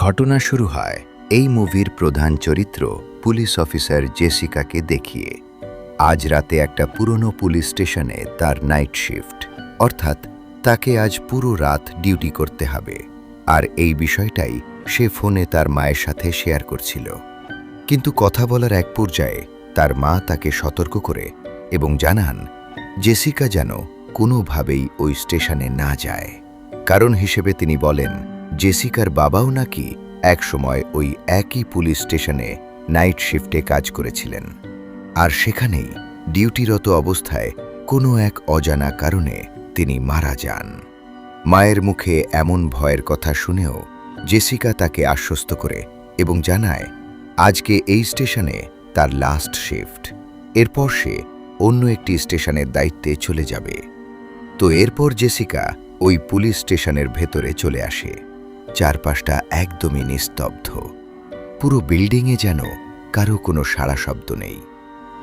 ঘটনা শুরু হয় এই মুভির প্রধান চরিত্র পুলিশ অফিসার জেসিকাকে দেখিয়ে। আজ রাতে একটা পুরনো পুলিশ স্টেশনে তার নাইট শিফট, অর্থাৎ তাকে আজ পুরো রাত ডিউটি করতে হবে। আর এই বিষয়টাই সে ফোনে তার মায়ের সাথে শেয়ার করছিল। কিন্তু কথা বলার এক পর্যায়ে তার মা তাকে সতর্ক করে এবং জানান জেসিকা যেন কোনোভাবেই ওই স্টেশনে না যায়। কারণ হিসেবে তিনি বলেন জেসিকার বাবাও নাকি একসময় ওই একই পুলিশ স্টেশনে নাইট শিফটে কাজ করেছিলেন, আর সেখানেই ডিউটিরত অবস্থায় কোনো এক অজানা কারণে তিনি মারা যান। মায়ের মুখে এমন ভয়ের কথা শুনেও জেসিকা তাকে আশ্বস্ত করে এবং জানায় আজকে এই স্টেশনে তার লাস্ট শিফট, এরপর সে অন্য একটি স্টেশনের দায়িত্বে চলে যাবে। তো এরপর জেসিকা ওই পুলিশ স্টেশনের ভেতরে চলে আসে। চারপাশটা একদমই নিস্তব্ধ, পুরো বিল্ডিংয়ে যেন কারো কোনো সাড়া শব্দ নেই।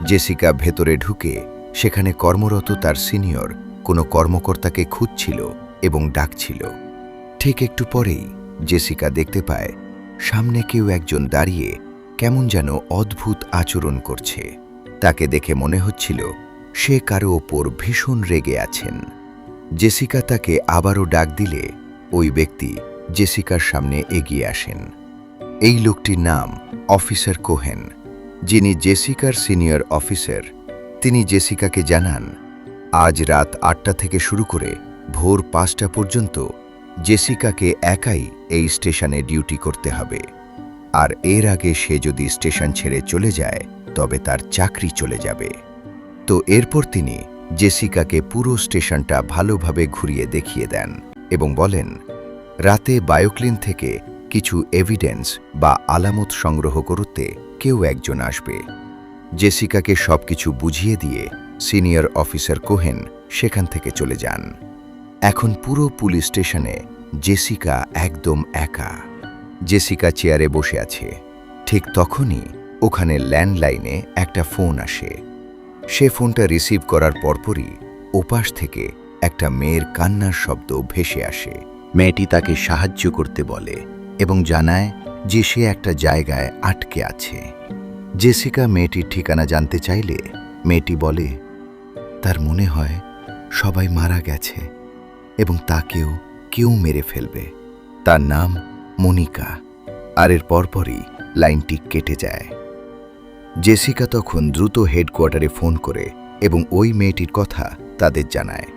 জেসিকা ভেতরে ঢুকে সেখানে কর্মরত তার সিনিয়র কোনো কর্মকর্তাকে খুঁজছিল এবং ডাকছিল। ঠিক একটু পরেই জেসিকা দেখতে পায় সামনে কেউ একজন দাঁড়িয়ে কেমন যেন অদ্ভুত আচরণ করছে। তাকে দেখে মনে হচ্ছিল সে কারো ওপর ভীষণ রেগে আছেন। জেসিকা তাকে আবারও ডাক দিলে ওই ব্যক্তি জেসিকার সামনে এগিয়ে আসেন। এই লোকটির নাম অফিসার কোহেন, যিনি জেসিকার সিনিয়র অফিসার। তিনি জেসিকাকে জানান আজ রাত ৮টা থেকে শুরু করে ভোর ৫টা পর্যন্ত জেসিকাকে একাই এই স্টেশনে ডিউটি করতে হবে, আর এর আগে সে যদি স্টেশন ছেড়ে চলে যায় তবে তার চাকরি চলে যাবে। তো এরপর তিনি জেসিকাকে পুরো স্টেশনটা ভালোভাবে ঘুরিয়ে দেখিয়ে দেন এবং বলেন রাতে বায়োক্লিন থেকে কিছু এভিডেন্স বা আলামত সংগ্রহ করতে কেউ একজন আসবে। জেসিকাকে সবকিছু বুঝিয়ে দিয়ে সিনিয়র অফিসার কোহেন সেখান থেকে চলে যান। এখন পুরো পুলিশ স্টেশনে জেসিকা একদম একা। জেসিকা চেয়ারে বসে আছে। ঠিক তখনই ওখানে ল্যান্ডলাইনে একটা ফোন আসে। সে ফোনটা রিসিভ করার পরপরই ওপাশ থেকে একটা মেয়ের কান্নার শব্দ ভেসে আসে। মেয়েটি তাকে সাহায্য করতে বলে এবং জানায় যে সে একটা জায়গায় আটকে আছে। জেসিকা মেয়েটির ঠিকানা জানতে চাইলে মেয়েটি বলে তার মনে হয় সবাই মারা গেছে এবং তাকেও কেউ মেরে ফেলবে। তার নাম মনিকা। আর এর পরপরই লাইনটি কেটে যায়। জেসিকা তখন দ্রুত হেডকোয়ার্টারে ফোন করে এবং ওই মেয়েটির কথা তাদের জানায়।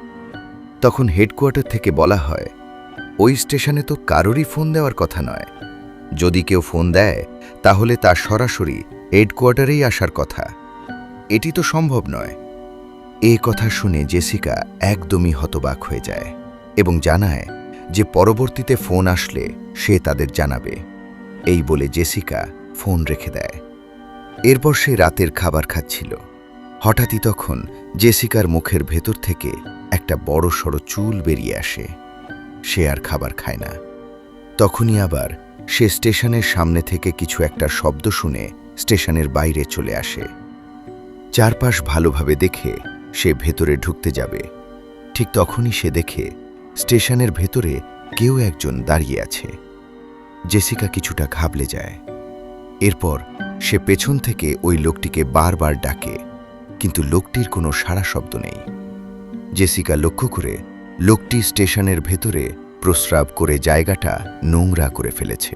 তখন হেডকোয়ার্টার থেকে বলা হয় ওই স্টেশনে তো কারোরই ফোন দেওয়ার কথা নয়। যদি কেউ ফোন দেয় তাহলে তার সরাসরি হেডকোয়ার্টারেই আসার কথা। এটি তো সম্ভব নয়। এই কথা শুনে জেসিকা একদমই হতবাক হয়ে যায় এবং জানায় যে পরবর্তীতে ফোন আসলে সে তাদের জানাবে। এই বলে জেসিকা ফোন রেখে দেয়। এরপর সে রাতের খাবার খাচ্ছিল। হঠাৎই তখন জেসিকার মুখের ভেতর থেকে একটা বড়সড় চুল বেরিয়ে আসে। সে আর খাবার খায় না। তখনই আবার সে স্টেশনের সামনে থেকে কিছু একটা শব্দ শুনে স্টেশনের বাইরে চলে আসে। চারপাশ ভালোভাবে দেখে সে ভেতরে ঢুকতে যাবে। ঠিক তখনই সে দেখে স্টেশনের ভেতরে কেউ একজন দাঁড়িয়ে আছে। জেসিকা কিছুটা ঘাবলে যায়। এরপর সে পেছন থেকে ওই লোকটিকে বারবার ডাকে, কিন্তু লোকটির কোনো সাড়া শব্দ নেই। জেসিকা লক্ষ্য করে লোকটি স্টেশনের ভেতরে প্রস্রাব করে জায়গাটা নোংরা করে ফেলেছে।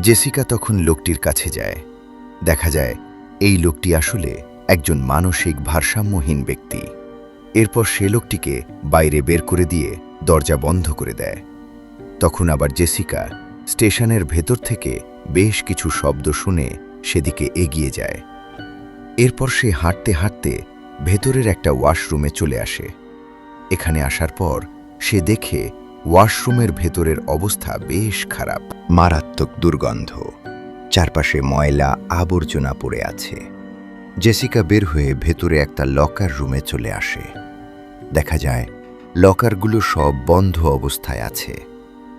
জেসিকা তখন লোকটির কাছে যায়। দেখা যায় এই লোকটি আসলে একজন মানসিক ভারসাম্যহীন ব্যক্তি। এরপর সে লোকটিকে বাইরে বের করে দিয়ে দরজা বন্ধ করে দেয়। তখন আবার জেসিকা স্টেশনের ভেতর থেকে বেশ কিছু শব্দ শুনে সেদিকে এগিয়ে যায়। এরপর সে হাঁটতে হাঁটতে ভেতরের একটা ওয়াশরুমে চলে আসে। এখানে আসার পর সে দেখে ওয়াশরুমের ভেতরের অবস্থা বেশ খারাপ। মারাত্মক দুর্গন্ধ, চারপাশে ময়লা আবর্জনা পড়ে আছে। জেসিকা বের হয়ে ভেতরে একটা লকার রুমে চলে আসে। দেখা যায় লকারগুলো সব বন্ধ অবস্থায় আছে,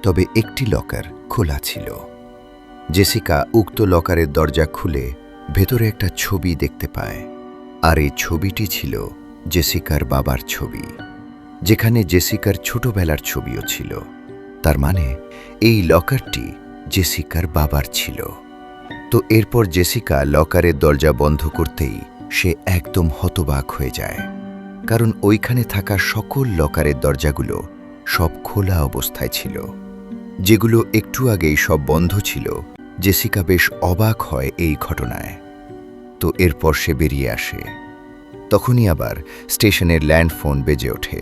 তবে একটি লকার খোলা ছিল। জেসিকা উক্ত লকারের দরজা খুলে ভেতরে একটা ছবি দেখতে পায়, আর এই ছবিটি ছিল জেসিকার বাবার ছবি, যেখানে জেসিকার ছোটবেলার ছবিও ছিল। তার মানে এই লকারটি জেসিকার বাবার ছিল। তো এরপর জেসিকা লকারের দরজা বন্ধ করতেই সে একদম হতবাক হয়ে যায়, কারণ ওইখানে থাকা সকল লকারের দরজাগুলো সব খোলা অবস্থায় ছিল। যেগুলো একটু আগেই সব বন্ধ ছিল। জেসিকা বেশ অবাক হয় এই ঘটনায়। তো এরপর সে বেরিয়ে আসে। তখনই আবার স্টেশনের ল্যান্ডফোন বেজে ওঠে।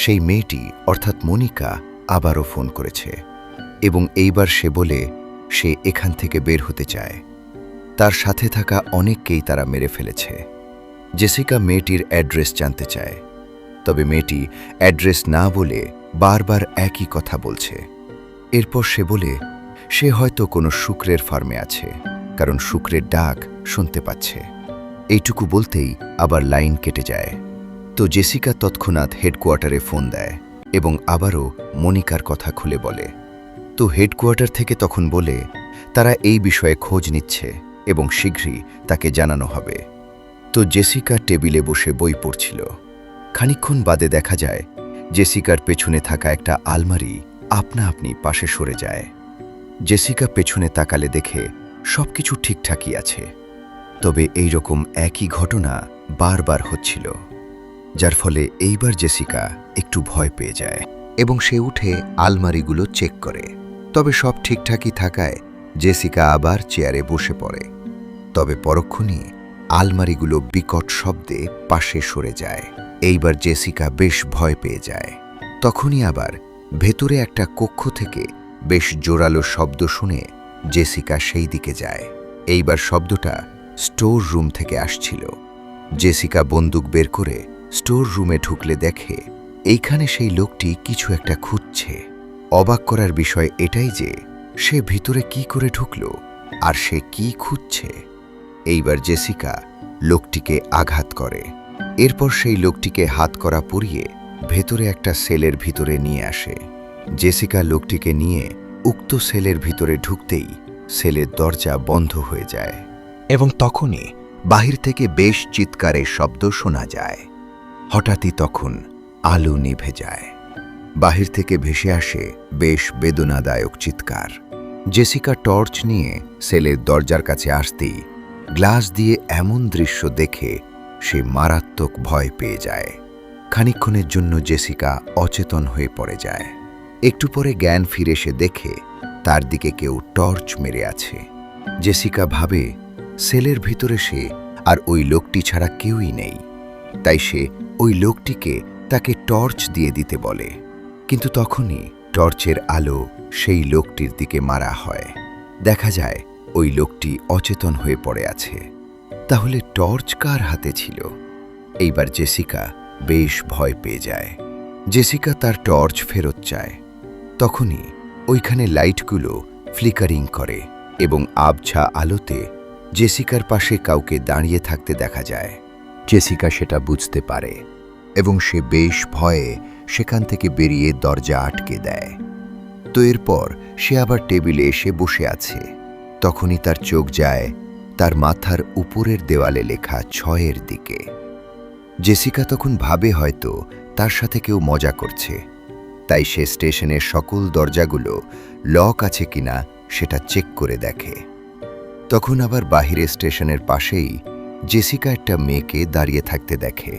সেই মেয়েটি অর্থাৎ মনিকা আবারও ফোন করেছে, এবং এইবার সে বলে সে এখান থেকে বের হতে চায়। তার সাথে থাকা অনেককেই তারা মেরে ফেলেছে। জেসিকা মেয়েটির অ্যাড্রেস জানতে চায়, তবে মেয়েটি অ্যাড্রেস না বলে বারবার একই কথা বলছে। এরপর সে বলে সে হয়তো কোনো শুকরের ফার্মে আছে, কারণ শুকরের ডাক শুনতে পাচ্ছে। এইটুকু বলতেই আবার লাইন কেটে যায়। তো জেসিকা তৎক্ষণাৎ হেডকোয়ার্টারে ফোন দেয় এবং আবারও মনিকার কথা খুলে বলে। তো হেডকোয়ার্টার থেকে তখন বলে তারা এই বিষয়ে খোঁজ নিচ্ছে এবং শীঘ্রই তাকে জানানো হবে। তো জেসিকা টেবিলে বসে বই পড়ছিল। খানিকক্ষণ বাদে দেখা যায় জেসিকার পেছনে থাকা একটা আলমারি আপনা আপনি পাশে সরে যায়। জেসিকা পেছনে তাকালে দেখে সবকিছু ঠিকঠাকই আছে, তবে এই রকম একই ঘটনা বারবার হচ্ছিল, যার ফলে এইবার জেসিকা একটু ভয় পেয়ে যায় এবং সে উঠে আলমারিগুলো চেক করে। তবে সব ঠিকঠাকই থাকায় জেসিকা আবার চেয়ারে বসে পড়ে। তবে পরক্ষণেই আলমারিগুলো বিকট শব্দে পাশে সরে যায়। এইবার জেসিকা বেশ ভয় পেয়ে যায়। তখনই আবার ভেতরে একটা কক্ষ থেকে বেশ জোরালো শব্দ শুনে জেসিকা সেই দিকে যায়। এইবার শব্দটা স্টোর রুম থেকে আসছিল। জেসিকা বন্দুক বের করে স্টোর রুমে ঢুকলে দেখে এইখানে সেই লোকটি কিছু একটা খুঁজছে। অবাক করার বিষয় এটাই যে সে ভিতরে কি করে ঢুকল আর সে কি খুঁজছে। এইবার জেসিকা লোকটিকে আঘাত করে। এরপর সেই লোকটিকে হাতকড়া পরিয়ে ভেতরে একটা সেলের ভিতরে নিয়ে আসে। জেসিকা লোকটিকে নিয়ে উক্ত সেলের ভিতরে ঢুকতেই সেলের দরজা বন্ধ হয়ে যায় এবং তখনই বাহির থেকে বেশ চিৎকারের শব্দ শোনা যায়। হঠাৎই তখন আলো নিভে যায়। বাহির থেকে ভেসে আসে বেশ বেদনাদায়ক চিৎকার। জেসিকা টর্চ নিয়ে সেলের দরজার কাছে আসতেই গ্লাস দিয়ে এমন দৃশ্য দেখে সে মারাত্মক ভয় পেয়ে যায়। খানিকক্ষণের জন্য জেসিকা অচেতন হয়ে পড়ে যায়। একটু পরে জ্ঞান ফিরে এসে দেখে তার দিকে কেউ টর্চ মেরে আছে। জেসিকা ভাবে সেলের ভিতরে সে আর ওই লোকটি ছাড়া কেউই নেই, তাই সে ওই লোকটিকে তাকে টর্চ দিয়ে দিতে বলে। কিন্তু তখনই টর্চের আলো সেই লোকটির দিকে মারা হয়। দেখা যায় ওই লোকটি অচেতন হয়ে পড়ে আছে। তাহলে টর্চ কার হাতে ছিল? এইবার জেসিকা বেশ ভয় পেয়ে যায়। জেসিকা তার টর্চ ফেরত চায়। তখনই ওইখানে লাইটগুলো ফ্লিকারিং করে এবং আবছা আলোতে জেসিকার পাশে কাউকে দাঁড়িয়ে থাকতে দেখা যায়। জেসিকা সেটা বুঝতে পারে এবং সে বেশ ভয়ে সেখান থেকে বেরিয়ে দরজা আটকে দেয়। তো এরপর সে আবার টেবিলে এসে বসে আছে। তখনই তার চোখ যায় তার মাথার উপরের দেওয়ালে লেখা 6 দিকে। জেসিকা তখন ভাবে হয়তো তার সাথে কেউ মজা করছে, তাই সে স্টেশনের সকল দরজাগুলো লক আছে কিনা সেটা চেক করে দেখে। তখন আবার বাহিরে স্টেশনের পাশেই জেসিকা একটা মেয়েকে দাঁড়িয়ে থাকতে দেখে।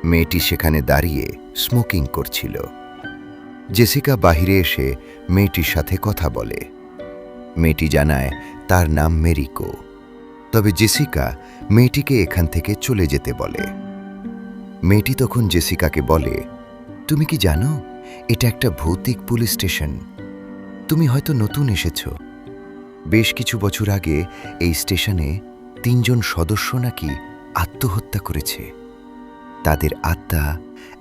মেয়েটি সেখানে দাঁড়িয়ে স্মোকিং করছিল। জেসিকা বাহিরে এসে মেয়েটির সাথে কথা বলে। মেয়েটি জানায় তার নাম মেরিকো। তবে জেসিকা মেয়েটিকে এখান থেকে চলে যেতে বলে। মেয়েটি তখন জেসিকাকে বলে, তুমি কি জানো এটা একটা ভৌতিক পুলিশ স্টেশন? তুমি হয়তো নতুন এসেছ। বেশ কিছু বছর আগে এই স্টেশনে 3 জন সদস্য নাকি আত্মহত্যা করেছে। তাদের আত্মা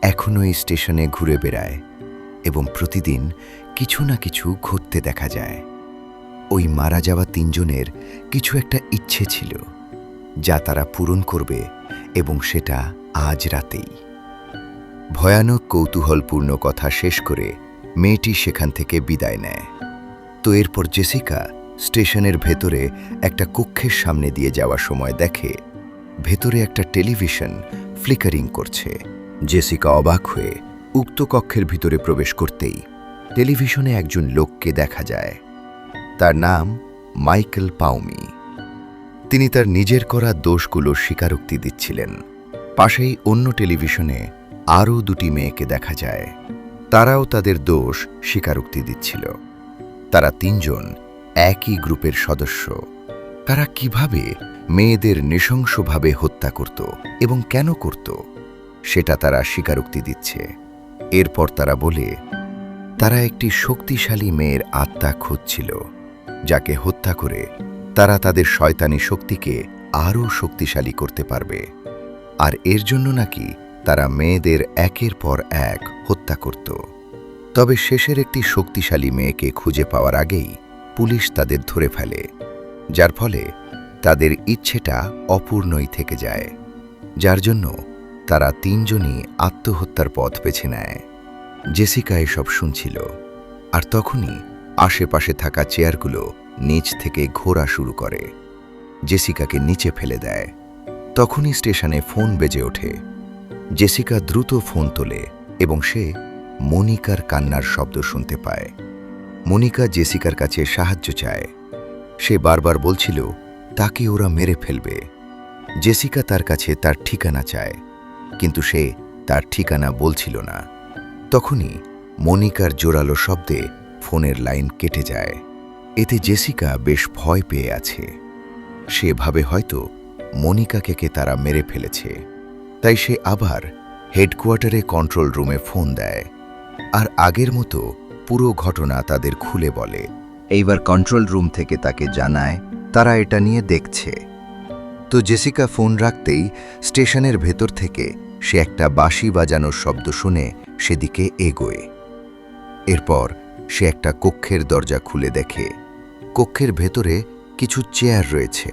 এখনও এই স্টেশনে ঘুরে বেড়ায় এবং প্রতিদিন কিছু না কিছু ঘটতে দেখা যায়। ওই মারা যাওয়া 3 জনের কিছু একটা ইচ্ছে ছিল যা তারা পূরণ করবে, এবং সেটা আজ রাতেই। ভয়ানক কৌতূহলপূর্ণ কথা শেষ করে মেয়েটি সেখান থেকে বিদায় নেয়। তো এরপর জেসিকা স্টেশনের ভেতরে একটা কক্ষের সামনে দিয়ে যাওয়ার সময় দেখে ভেতরে একটা টেলিভিশন ফ্লিকারিং করছে। জেসিকা অবাক হয়ে উক্ত কক্ষের ভিতরে প্রবেশ করতেই টেলিভিশনে একজন লোককে দেখা যায়। তার নাম মাইকেল পাউমি। তিনি তার নিজের করা দোষগুলো স্বীকারোক্তি দিচ্ছিলেন। পাশেই অন্য টেলিভিশনে আরও দুটি মেয়েকে দেখা যায়। তারাও তাদের দোষ স্বীকারোক্তি দিচ্ছিল। তারা তিনজন একই গ্রুপের সদস্য। তারা কিভাবে মেয়েদের নৃশংসভাবে হত্যা করত এবং কেন করত সেটা তারা স্বীকারোক্তি দিচ্ছে। এরপর তারা বলে তারা একটি শক্তিশালী মেয়ের আত্মা খুঁজছিল, যাকে হত্যা করে তারা তাদের শয়তানি শক্তিকে আরও শক্তিশালী করতে পারবে। আর এর জন্য নাকি তারা মেয়েদের একের পর এক হত্যা করত। তবে শেষের একটি শক্তিশালী মেয়েকে খুঁজে পাওয়ার আগেই পুলিশ তাদের ধরে ফেলে, যার ফলে তাদের ইচ্ছেটা অপূর্ণই থেকে যায়, যার জন্য তারা তিনজনই আত্মহত্যার পথ বেছে নেয়। জেসিকা এসব শুনছিল, আর তখনই আশেপাশে থাকা চেয়ারগুলো নিচ থেকে ঘোরা শুরু করে, জেসিকাকে নিচে ফেলে দেয়। তখনই স্টেশনে ফোন বেজে ওঠে। জেসিকা দ্রুত ফোন তোলে এবং সে মনিকার কান্নার শব্দ শুনতে পায়। মনিকা জেসিকার কাছে সাহায্য চায়। সে বারবার বলছিল তাকে ওরা মেরে ফেলবে। জেসিকা তার কাছে তার ঠিকানা চায়, কিন্তু সে তার ঠিকানা বলছিল না। তখনই মনিকার জোরালো শব্দে ফোনের লাইন কেটে যায়। এতে জেসিকা বেশ ভয় পেয়ে আছে। সে ভাবে হয়তো মনিকাকে তারা মেরে ফেলেছে। তাই সে আবার হেডকোয়ার্টারে কন্ট্রোল রুমে ফোন দেয়, আর আগের মতো পুরো ঘটনা তাদের খুলে বলে। এইবার কন্ট্রোল রুম থেকে তাকে জানায় তারা এটা নিয়ে দেখছে। তো জেসিকা ফোন রাখতেই স্টেশনের ভেতর থেকে সে একটা বাঁশি বাজানোর শব্দ শুনে সেদিকে এগোয়। এরপর সে একটা কক্ষের দরজা খুলে দেখে কক্ষের ভেতরে কিছু চেয়ার রয়েছে।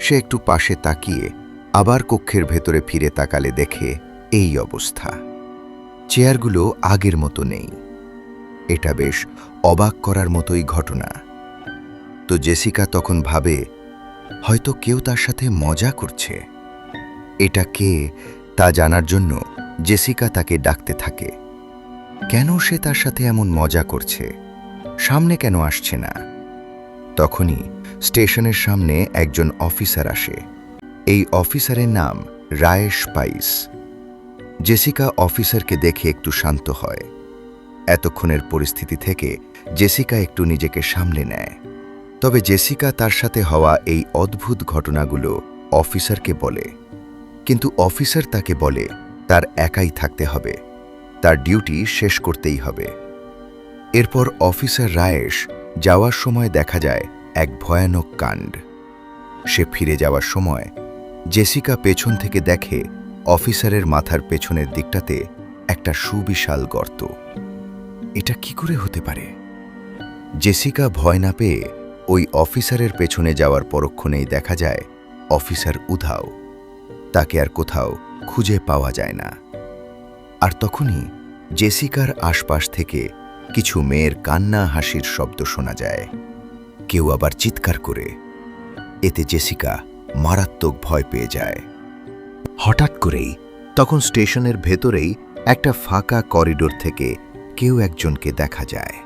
সে একটু পাশে তাকিয়ে আবার কক্ষের ভেতরে ফিরে তাকালে দেখে এই অবস্থা। চেয়ারগুলো আগের মতো নেই। এটা বেশ অবাক করার মতোই ঘটনা। তো জেসিকা তখন ভাবে হয়তো কেউ তার সাথে মজা করছে। এটা কে তা জানার জন্য জেসিকা তাকে ডাকতে থাকে। কেন সে তার সাথে এমন মজা করছে? সামনে কেন আসছে না? তখনই স্টেশনের সামনে একজন অফিসার আসে। এই অফিসারের নাম রায়েশ পাইস। জেসিকা অফিসারকে দেখে একটু শান্ত হয়। এতক্ষণের পরিস্থিতি থেকে জেসিকা একটু নিজেকে সামলে নেয়। তবে জেসিকা তার সাথে হওয়া এই অদ্ভুত ঘটনাগুলো অফিসারকে বলে, কিন্তু অফিসার তাকে বলে তার একাই থাকতে হবে, তার ডিউটি শেষ করতেই হবে। এরপর অফিসার রায়েশ যাওয়ার সময় দেখা যায় এক ভয়ানক কাণ্ড। সে ফিরে যাওয়ার সময় জেসিকা পেছন থেকে দেখে অফিসারের মাথার পেছনের দিকটাতে একটা সুবিশাল গর্ত। এটা কি করে হতে পারে? জেসিকা ভয় না পেয়ে ওই অফিসারের পেছনে যাওয়ার পরক্ষণেই দেখা যায় অফিসার উধাও। তাকে আর কোথাও খুঁজে পাওয়া যায় না। আর তখনই জেসিকার আশপাশ থেকে কিছু মেয়ের কান্না হাসির শব্দ শোনা যায়। কেউ আবার চিৎকার করে। এতে জেসিকা মারাত্মক ভয় পেয়ে যায়। হঠাৎ করেই তখন স্টেশনের ভেতরেই একটা ফাঁকা করিডোর থেকে কেউ একজনকে দেখা যায়।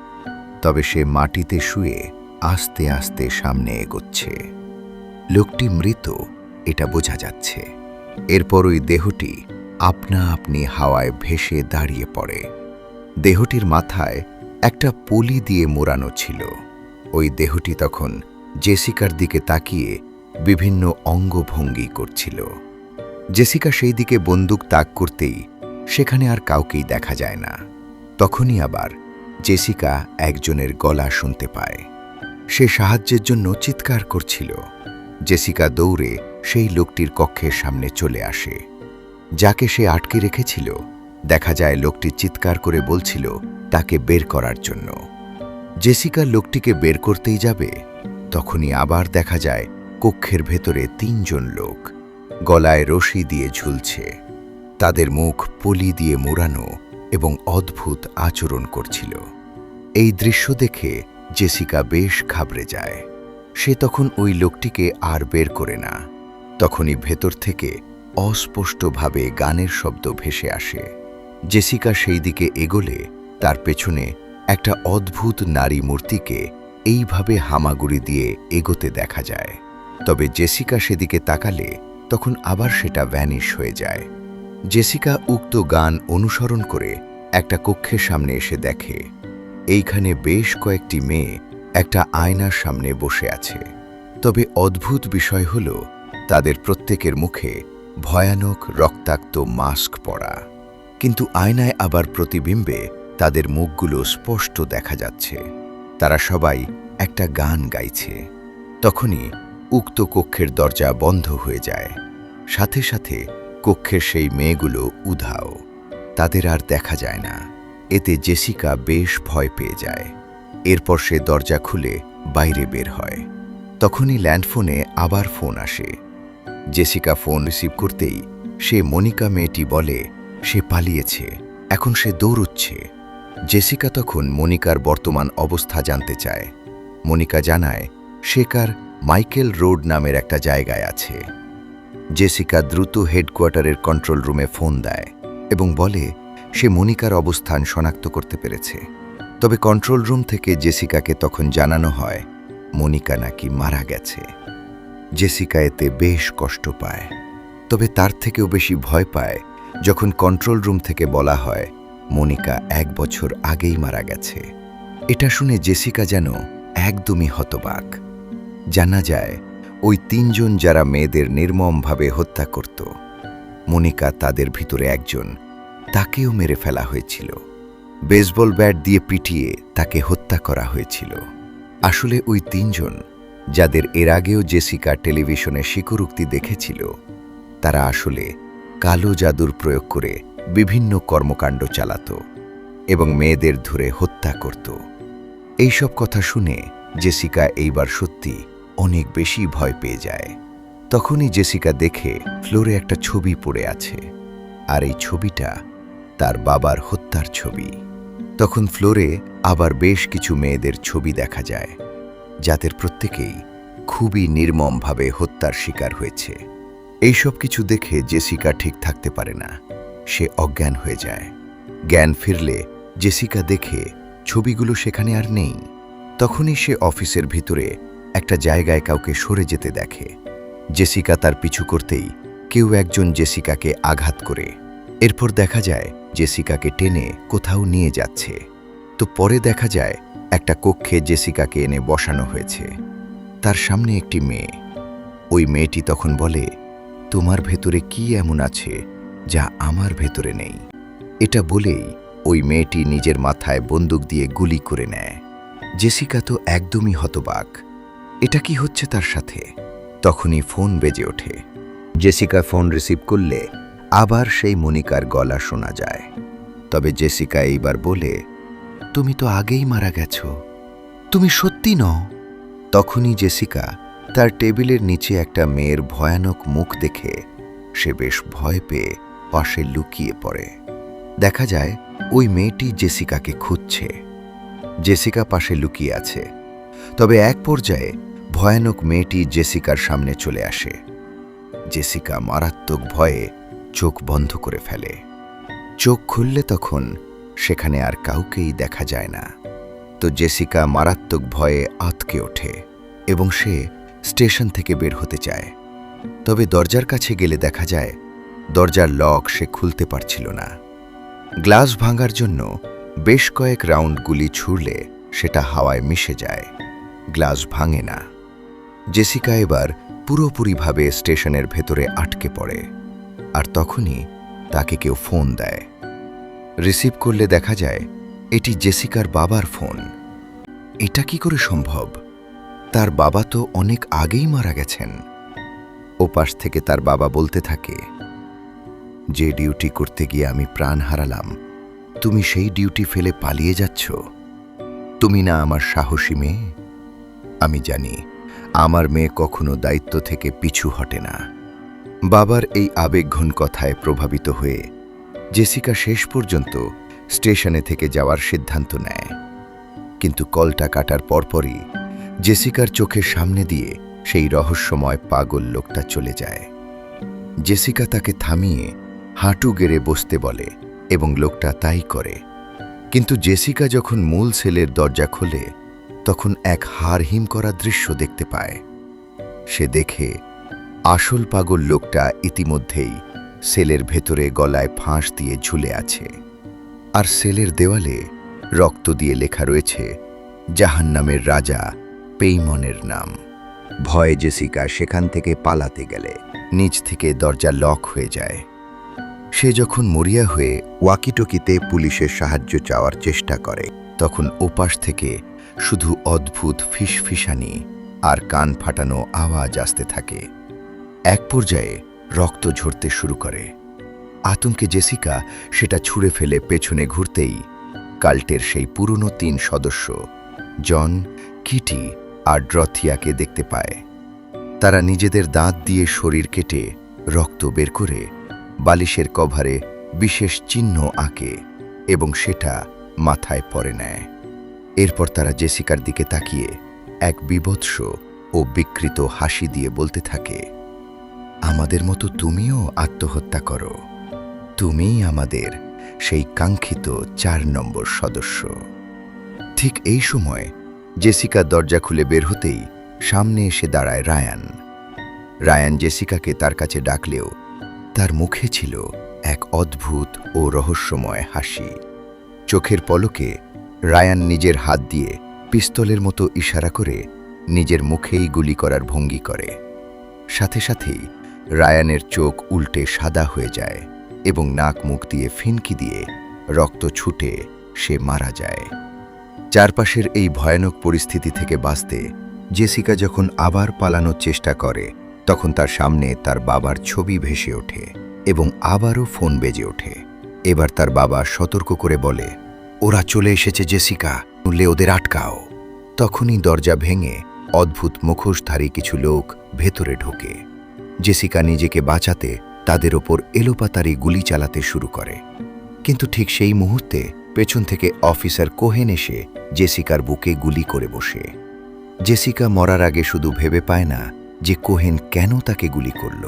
তবে সে মাটিতে শুয়ে আস্তে আস্তে সামনে এগোচ্ছে। লোকটি মৃত, এটা বোঝা যাচ্ছে। এরপর ওই দেহটি আপনা আপনি হাওয়ায় ভেসে দাঁড়িয়ে পড়ে। দেহটির মাথায় একটা পলি দিয়ে মোড়ানো ছিল। ওই দেহটি তখন জেসিকার দিকে তাকিয়ে বিভিন্ন অঙ্গভঙ্গি করছিল। জেসিকা সেই দিকে বন্দুক তাক করতেই সেখানে আর কাউকেই দেখা যায় না। তখনই আবার জেসিকা একজনের গলা শুনতে পায়। সে সাহায্যের জন্য চিৎকার করছিল। জেসিকা দৌড়ে সেই লোকটির কক্ষের সামনে চলে আসে। যাকে সে আটকে রেখেছিল, দেখা যায় লোকটি চিৎকার করে বলছিল তাকে বের করার জন্য। জেসিকা লোকটিকে বের করতেই যাবে, তখনই আবার দেখা যায় কক্ষের ভেতরে তিনজন লোক গলায় রশি দিয়ে ঝুলছে। তাদের মুখ পলি দিয়ে মোড়ানো এবং অদ্ভুত আচরণ করছিল। এই দৃশ্য দেখে জেসিকা বেশ ঘাবড়ে যায়। সে তখন ওই লোকটিকে আর বের করে না। তখনই ভেতর থেকে অস্পষ্টভাবে গানের শব্দ ভেসে আসে। জেসিকা সেই দিকে এগোলে তার পেছনে একটা অদ্ভুত নারী মূর্তিকে এইভাবে হামাগুড়ি দিয়ে এগোতে দেখা যায়। তবে জেসিকা সেদিকে তাকালে তখন আবার সেটা ভ্যানিশ হয়ে যায়। জেসিকা উক্ত গান অনুসরণ করে একটা কক্ষের সামনে এসে দেখে এইখানে বেশ কয়েকটি মেয়ে একটা আয়নার সামনে বসে আছে। তবে অদ্ভুত বিষয় হল তাদের প্রত্যেকের মুখে ভয়ানক রক্তাক্ত মাস্ক পরা, কিন্তু আয়নায় আবার প্রতিবিম্বে তাদের মুখগুলো স্পষ্ট দেখা যাচ্ছে। তারা সবাই একটা গান গাইছে। তখনই উক্ত কক্ষের দরজা বন্ধ হয়ে যায়। সাথে সাথে কক্ষের সেই মেয়েগুলো উধাও, তাদের আর দেখা যায় না। এতে জেসিকা বেশ ভয় পেয়ে যায়। এরপর সে দরজা খুলে বাইরে বের হয়। তখনই ল্যান্ডফোনে আবার ফোন আসে। জেসিকা ফোন রিসিভ করতেই সে মনিকা মেয়েটি বলে সে পালিয়েছে, এখন সে দৌড়চ্ছে। জেসিকা তখন মনিকার বর্তমান অবস্থা জানতে চায়। মনিকা জানায় সে কার মাইকেল রোড নামের একটা জায়গায় আছে। জেসিকা দ্রুত হেডকোয়ার্টারের কন্ট্রোল রুমে ফোন দেয় এবং বলে সে মনিকার অবস্থান শনাক্ত করতে পেরেছে। তবে কন্ট্রোল রুম থেকে জেসিকাকে তখন জানানো হয় মনিকা নাকি মারা গেছে। জেসিকা এতে বেশ কষ্ট পায়, তবে তার থেকেও বেশি ভয় পায় যখন কন্ট্রোল রুম থেকে বলা হয় মনিকা 1 বছর আগেই মারা গেছে। এটা শুনে জেসিকা যেন একদমই হতবাক। জানা যায় ওই 3 জন যারা মেয়েদের নির্মমভাবে হত্যা করত, মনিকা তাদের ভিতরে একজন, তাকেও মেরে ফেলা হয়েছিল। বেসবল ব্যাট দিয়ে পিটিয়ে তাকে হত্যা করা হয়েছিল। আসলে ওই 3 জন যাদের এর আগেও জেসিকা টেলিভিশনে স্বীকারোক্তি দেখেছিল, তারা আসলে কালো জাদুর প্রয়োগ করে বিভিন্ন কর্মকাণ্ড চালাত এবং মেয়েদের ধরে হত্যা করত। এইসব কথা শুনে জেসিকা এইবার সত্যি অনেক বেশি ভয় পেয়ে যায়। তখনই জেসিকা দেখে ফ্লোরে একটা ছবি পড়ে আছে, আর এই ছবিটা তার বাবার হত্যার ছবি। তখন ফ্লোরে আবার বেশ কিছু মেয়েদের ছবি দেখা যায়, যাদের প্রত্যেকেই খুবই নির্মমভাবে হত্যার শিকার হয়েছে। এইসব কিছু দেখে জেসিকা ঠিক থাকতে পারে না, সে অজ্ঞান হয়ে যায়। জ্ঞান ফিরলে জেসিকা দেখে ছবিগুলো সেখানে আর নেই। তখনই সে অফিসের ভিতরে একটা জায়গায় কাউকে সরে যেতে দেখে। জেসিকা তার পিছু করতেই কেউ একজন জেসিকাকে আঘাত করে। এরপর দেখা যায় জেসিকাকে টেনে কোথাও নিয়ে যাচ্ছে। তো পরে দেখা যায় একটা কক্ষে জেসিকাকে এনে বসানো হয়েছে। তার সামনে একটি মেয়ে। ওই মেয়েটি তখন বলে, তোমার ভেতরে কি এমন আছে যা আমার ভেতরে নেই? এটা বলেই ওই মেয়েটি নিজের মাথায় বন্দুক দিয়ে গুলি করে নেয়। জেসিকা তো একদমই হতবাক, এটা কি হচ্ছে তার সাথে? তখনই ফোন বেজে ওঠে। জেসিকা ফোন রিসিভ করলে আবার সেই মনিকার গলা শোনা যায়। তবে জেসিকা এইবার বলে, তুমি তো আগেই মারা গেছো, তুমি সত্যি নও। তখনই জেসিকা তার টেবিলের নিচে একটা মেয়ের ভয়ানক মুখ দেখে সে বেশ ভয় পেয়ে পাশে লুকিয়ে পড়ে। দেখা যায় ওই মেয়েটি জেসিকাকে খুঁজছে। জেসিকা পাশে লুকিয়ে আছে। তবে এক পর্যায়ে ভয়ানক মেয়েটি জেসিকার সামনে চলে আসে। জেসিকা মারাত্মক ভয়ে চোখ বন্ধ করে ফেলে। চোখ খুললে তখন সেখানে আর কাউকেই দেখা যায় না। তো জেসিকা মারাত্মক ভয়ে আঁতকে ওঠে এবং সে স্টেশন থেকে বের হতে চায়। তবে দরজার কাছে গেলে দেখা যায় দরজার লক সে খুলতে পারছিল না। গ্লাস ভাঙার জন্য বেশ কয়েক রাউন্ড গুলি ছুড়লে সেটা হাওয়ায় মিশে যায়, গ্লাস ভাঙে না। জেসিকা এবার পুরোপুরিভাবে স্টেশনের ভেতরে আটকে পড়ে। আর তখনই তাকে কেউ ফোন দেয়। রিসিভ করলে দেখা যায় এটি জেসিকার বাবার ফোন। এটা কি করে সম্ভব? তার বাবা তো অনেক আগেই মারা গেছেন। ওপাশ থেকে তার বাবা বলতে থাকে, যে ডিউটি করতে গিয়ে আমি প্রাণ হারালাম, তুমি সেই ডিউটি ফেলে পালিয়ে যাচ্ছ? তুমি না আমার সাহসী মেয়ে? আমি জানি আমার মেয়ে কখনো দায়িত্ব থেকে পিছু হটে না। বাবার এই আবেগঘন কথায় প্রভাবিত হয়ে জেসিকা শেষ পর্যন্ত স্টেশনে থেকে যাওয়ার সিদ্ধান্ত নেয়। কিন্তু কলটা কাটার পরপরই জেসিকার চোখের সামনে দিয়ে সেই রহস্যময় পাগল লোকটা চলে যায়। জেসিকা তাকে থামিয়ে হাঁটু গেড়ে বসতে বলে এবং লোকটা তাই করে। কিন্তু জেসিকা যখন মূল সেলের দরজা খোলে তখন এক হাড়হিম করা দৃশ্য দেখতে পায়। সে দেখে আসল পাগল লোকটা ইতিমধ্যেই সেলের ভেতরে গলায় ফাঁস দিয়ে ঝুলে আছে, আর সেলের দেওয়ালে রক্ত দিয়ে লেখা রয়েছে জাহান্নামের রাজা পেইমনের নাম। ভয়ে জেসিকা সেখান থেকে পালাতে গেলে নিচ থেকে দরজা লক হয়ে যায়। সে যখন মরিয়া হয়ে ওয়াকিটকিতে পুলিশের সাহায্য চাওয়ার চেষ্টা করে, তখন ওপাশ থেকে শুধু অদ্ভুত ফিসফিসানি আর কান ফাটানো আওয়াজ আসতে থাকে। এক পর্যায়ে রক্ত ঝরতে শুরু করে। আতঙ্কে জেসিকা সেটা ছুঁড়ে ফেলে পেছনে ঘুরতেই কাল্টের সেই পুরনো 3 সদস্য জন, কিটি আর ড্রথিয়াকে দেখতে পায়। তারা নিজেদের দাঁত দিয়ে শরীর কেটে রক্ত বের করে বালিশের কভারে বিশেষ চিহ্ন আঁকে এবং সেটা মাথায় পরে নেয়। এরপর তারা জেসিকার দিকে তাকিয়ে এক বীভৎস ও বিকৃত হাসি দিয়ে বলতে থাকে, আমাদের মতো তুমিও আত্মহত্যা করো, তুমিই আমাদের সেই কাঙ্ক্ষিত 4 নম্বর সদস্য। ঠিক এই সময় জেসিকা দরজা খুলে বের হতেই সামনে এসে দাঁড়ায় রায়ান। রায়ান জেসিকাকে তার কাছে ডাকলেও তার মুখে ছিল এক অদ্ভুত ও রহস্যময় হাসি। চোখের পলকে রায়ান নিজের হাত দিয়ে পিস্তলের মতো ইশারা করে নিজের মুখেই গুলি করার ভঙ্গি করে। সাথে সাথেই রায়ানের চোখ উল্টে সাদা হয়ে যায় এবং নাক মুখ দিয়ে ফিনকি দিয়ে রক্ত ছুটে সে মারা যায়। চারপাশের এই ভয়ানক পরিস্থিতি থেকে বাঁচতে জেসিকা যখন আবার পালানোর চেষ্টা করে, তখন তার সামনে তার বাবার ছবি ভেসে ওঠে এবং আবারও ফোন বেজে ওঠে। এবার তার বাবা সতর্ক করে বলে, ওরা চলে এসেছে জেসিকা, তুললে ওদের আটকাও। তখনই দরজা ভেঙে অদ্ভুত মুখোশধারী কিছু লোক ভেতরে ঢোকে। জেসিকা নিজেকে বাঁচাতে তাদের ওপর এলোপাতাড়ি গুলি চালাতে শুরু করে, কিন্তু ঠিক সেই মুহূর্তে পেছন থেকে অফিসার কোহেন এসে জেসিকার বুকে গুলি করে বসে। জেসিকা মরার আগে শুধু ভেবে পায় না যে কোহেন কেন তাকে গুলি করল।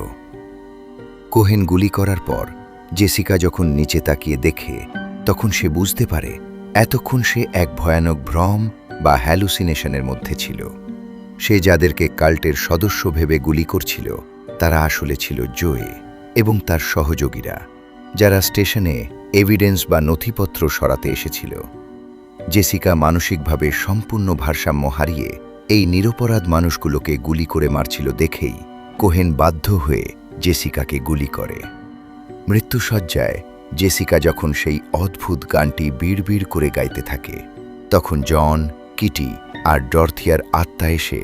কোহেন গুলি করার পর জেসিকা যখন নিচে তাকিয়ে দেখে, তখন সে বুঝতে পারে এতক্ষণ সে এক ভয়ানক ভ্রম বা হ্যালুসিনেশনের মধ্যে ছিল। সে যাদেরকে কাল্টের সদস্য ভেবে গুলি করছিল তারা আসলে ছিল জোয়ে এবং তার সহযোগীরা, যারা স্টেশনে এভিডেন্স বা নথিপত্র সরাতে এসেছিল। জেসিকা মানসিকভাবে সম্পূর্ণ ভারসাম্য হারিয়ে এই নিরপরাধ মানুষগুলোকে গুলি করে মারছিল দেখেই কোহেন বাধ্য হয়ে জেসিকাকে গুলি করে। মৃত্যুশয্যায় জেসিকা যখন সেই অদ্ভুত গানটি বিড়বিড় করে গাইতে থাকে, তখন জন, কিটি আর ডরথিয়ার আত্মা এসে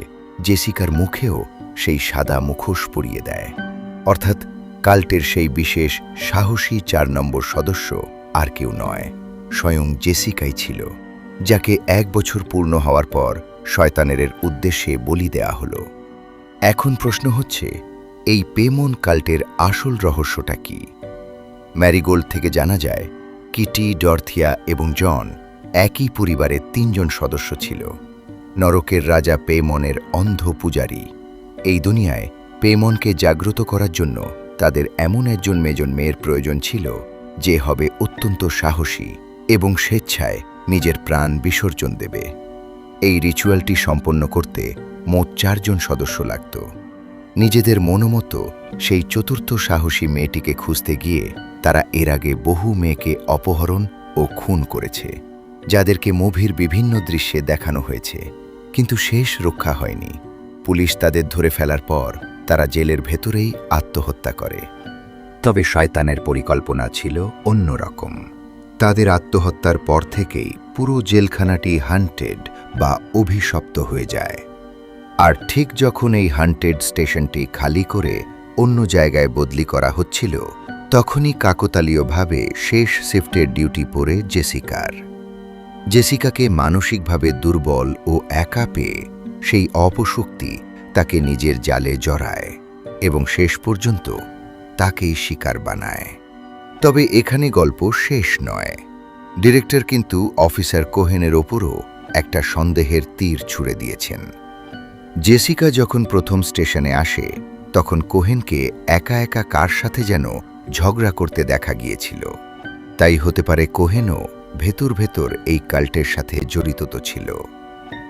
জেসিকার মুখেও সেই সাদা মুখোশ পরিয়ে দেয়। অর্থাৎ কাল্টের সেই বিশেষ সাহসী 4 নম্বর সদস্য আর কেউ নয়, স্বয়ং জেসিকাই ছিল, যাকে 1 বছর পূর্ণ হওয়ার পর শয়তানের উদ্দেশ্যে বলি দেয়া হলো। এখন প্রশ্ন হচ্ছে, এই পেমন কাল্টের আসল রহস্যটা কি? ম্যারিগোল্ড থেকে জানা যায় কিটি, ডরথিয়া এবং জন একই পরিবারের 3 জন সদস্য ছিল। নরকের রাজা পেমনের অন্ধ পূজারী। এই দুনিয়ায় পেমনকে জাগ্রত করার জন্য তাদের এমন একজন মেয়ের প্রয়োজন ছিল যে হবে অত্যন্ত সাহসী এবং স্বেচ্ছায় নিজের প্রাণ বিসর্জন দেবে। এই রিচুয়ালটি সম্পন্ন করতে মোট 4 জন সদস্য লাগত। নিজেদের মনোমতো সেই চতুর্থ সাহসী মেয়েটিকে খুঁজতে গিয়ে তারা এর আগে বহু মেয়েকে অপহরণ ও খুন করেছে, যাদেরকে মুভির বিভিন্ন দৃশ্যে দেখানো হয়েছে, কিন্তু শেষ রক্ষা হয়নি। পুলিশ তাদের ধরে ফেলার পর তারা জেলের ভেতরেই আত্মহত্যা করে। তবে শয়তানের পরিকল্পনা ছিল অন্যরকম। তাদের আত্মহত্যার পর থেকেই পুরো জেলখানাটি হান্টেড বা অভিশপ্ত হয়ে যায়। আর ঠিক যখন এই হান্টেড স্টেশনটি খালি করে অন্য জায়গায় বদলি করা হচ্ছিল, তখনই কাকতালীয়ভাবে শেষ শিফটের ডিউটি পড়ে জেসিকার। জেসিকাকে মানসিকভাবে দুর্বল ও একা পেয়ে সেই অপশক্তি তাকে নিজের জালে জড়ায় এবং শেষ পর্যন্ত তাকেই শিকার বানায়। তবে এখানে গল্প শেষ নয়। ডিরেক্টর কিন্তু অফিসার কোহেনের ওপরও একটা সন্দেহের তীর ছুঁড়ে দিয়েছেন। জেসিকা যখন প্রথম স্টেশনে আসে, তখন কোহেনকে একা একা কার সাথে যেন ঝগড়া করতে দেখা গিয়েছিল। তাই হতে পারে কোহেনও ভেতর ভেতর এই কাল্টের সাথে জড়িত তো ছিল।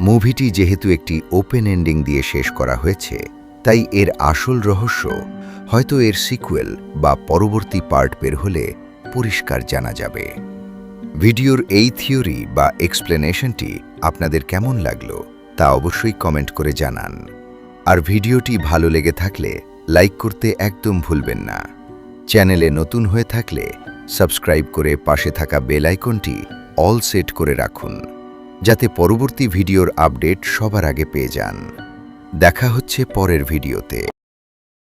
মুভিটি যেহেতু একটি ওপেন এন্ডিং দিয়ে শেষ করা হয়েছে, তাই এর আসল রহস্য হয়তো এর সিকুয়েল বা পরবর্তী পার্ট বের হলে পরিষ্কার জানা যাবে। ভিডিওর এই থিওরি বা এক্সপ্লেনেশনটি আপনাদের কেমন লাগলো তা অবশ্যই কমেন্ট করে জানান। আর ভিডিওটি ভালো লেগে থাকলে লাইক করতে একদম ভুলবেন না। চ্যানেলে নতুন হয়ে থাকলে সাবস্ক্রাইব করে পাশে থাকা বেল আইকনটি অল সেট করে রাখুন, যাতে পরবর্তী ভিডিওর আপডেট সবার আগে পেয়ে যান। দেখা হচ্ছে পরের ভিডিওতে।